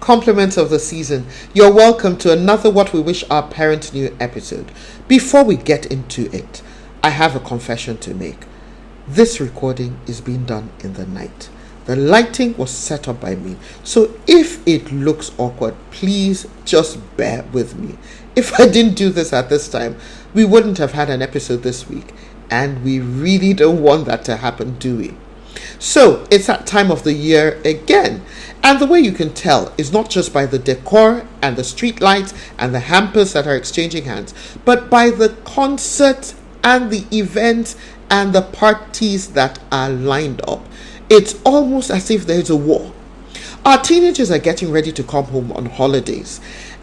compliments of the season. You're welcome to another What We Wish Our Parents Knew episode. Before we get into it, I have a confession to make. This recording is being done in the night. The lighting was set up by me, so if it looks awkward, please just bear with me. If I didn't do this at this time, we wouldn't have had an episode this week, and we really don't want that to happen, do we? So it's that time of the year again, and the way you can tell is not just by the decor and the street lights and the hampers that are exchanging hands, but by the concerts and the events and the parties that are lined up. It's almost as if there's a war. Our teenagers are getting ready to come home on holidays,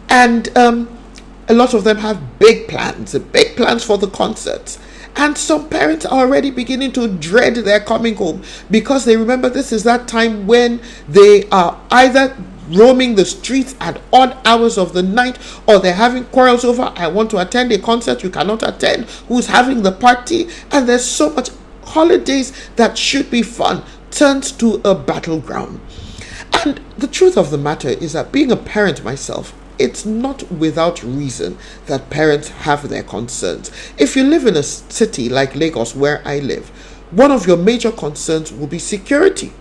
and a lot of them have big plans for the concerts. And some parents are already beginning to dread their coming home because they remember this is that time when they are either roaming the streets at odd hours of the night, or they're having quarrels over, I want to attend a concert you cannot attend, who's having the party, and there's so much holidays that should be fun turns to a battleground. And the truth of the matter is that being a parent myself, it's not without reason that parents have their concerns. If you live in a city like Lagos, where I live, one of your major concerns will be security.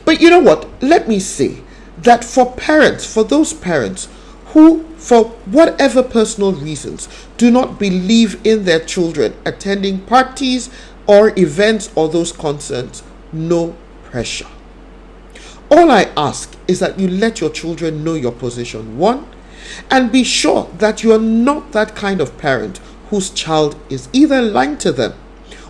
But you know what? Let me say that for those parents who, for whatever personal reasons, do not believe in their children attending parties or events or those concerts, no pressure. All I ask is that you let your children know your position, one, and be sure that you are not that kind of parent whose child is either lying to them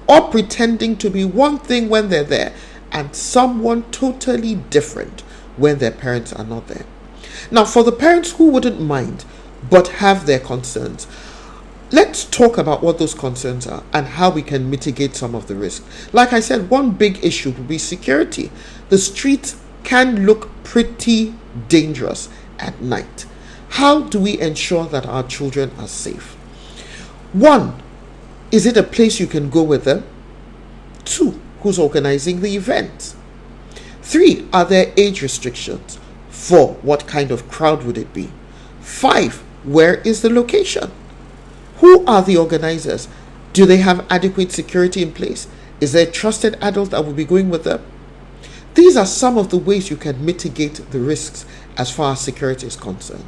or pretending to be one thing when they're there and someone totally different when their parents are not there. Now, for the parents who wouldn't mind but have their concerns, let's talk about what those concerns are and how we can mitigate some of the risk. Like I said, one big issue would be security. The streets can look pretty dangerous at night. How do we ensure that our children are safe? One, is it a place you can go with them? Two, who's organizing the event? Three, are there age restrictions? Four, what kind of crowd would it be? Five, where is the location? Who are the organizers? Do they have adequate security in place? Is there a trusted adult that will be going with them? These are some of the ways you can mitigate the risks as far as security is concerned.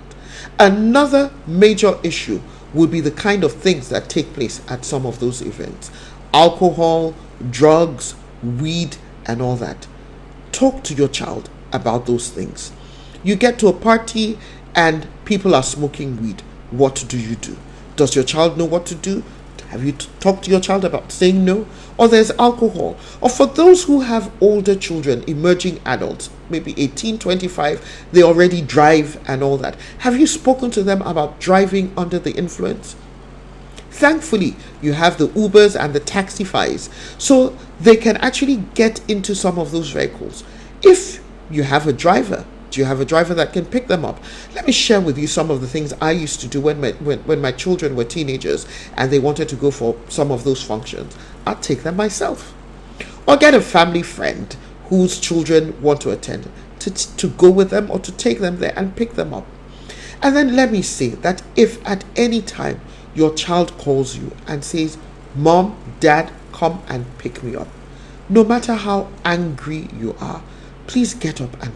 Another major issue would be the kind of things that take place at some of those events. Alcohol, drugs, weed, and all that. Talk to your child about those things. You get to a party and people are smoking weed. What do you do? Does your child know what to do? Have you talked to your child about saying no? Or there's alcohol. Or for those who have older children, emerging adults, maybe 18, 25, they already drive and all that. Have you spoken to them about driving under the influence? Thankfully, you have the Ubers and the Taxifys, so they can actually get into some of those vehicles. If you have a driver, do you have a driver that can pick them up? Let me share with you some of the things I used to do when my children were teenagers and they wanted to go for some of those functions. I'd take them myself. Or get a family friend whose children want to attend to go with them or to take them there and pick them up. And then let me say that if at any time your child calls you and says, Mom, Dad, come and pick me up, no matter how angry you are, please get up and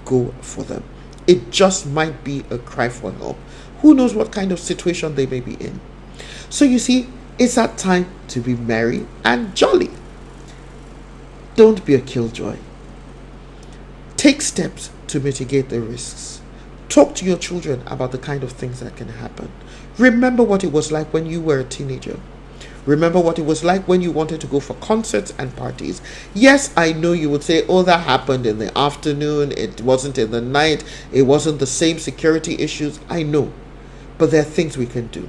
go for them. It just might be a cry for help. Who knows what kind of situation they may be in. So you see, it's that time to be merry and jolly. Don't be a killjoy. Take steps to mitigate the risks. Talk to your children about the kind of things that can happen. Remember what it was like when you were a teenager. Remember what it was like when you wanted to go for concerts and parties. Yes, I know you would say, oh, that happened in the afternoon. It wasn't in the night. It wasn't the same security issues. I know. But there are things we can do.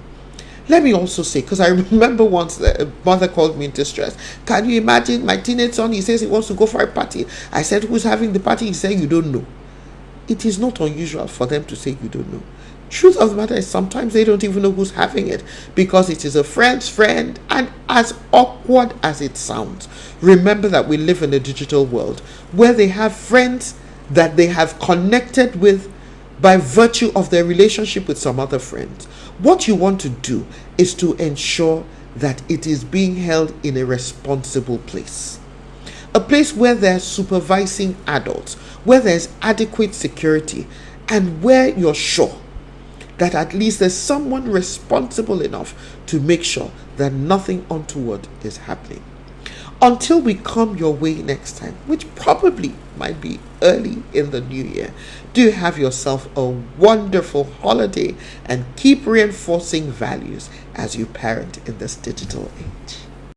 Let me also say, because I remember once a mother called me in distress. Can you imagine my teenage son? He says he wants to go for a party. I said, who's having the party? He said, you don't know. It is not unusual for them to say you don't know. Truth of the matter is sometimes they don't even know who's having it because it is a friend's friend, and as awkward as it sounds, remember that we live in a digital world where they have friends that they have connected with by virtue of their relationship with some other friends. What you want to do is to ensure that it is being held in a responsible place. A place where there's supervising adults, where there's adequate security, and where you're sure that at least there's someone responsible enough to make sure that nothing untoward is happening. Until we come your way next time, which probably might be early in the new year, do have yourself a wonderful holiday and keep reinforcing values as you parent in this digital age.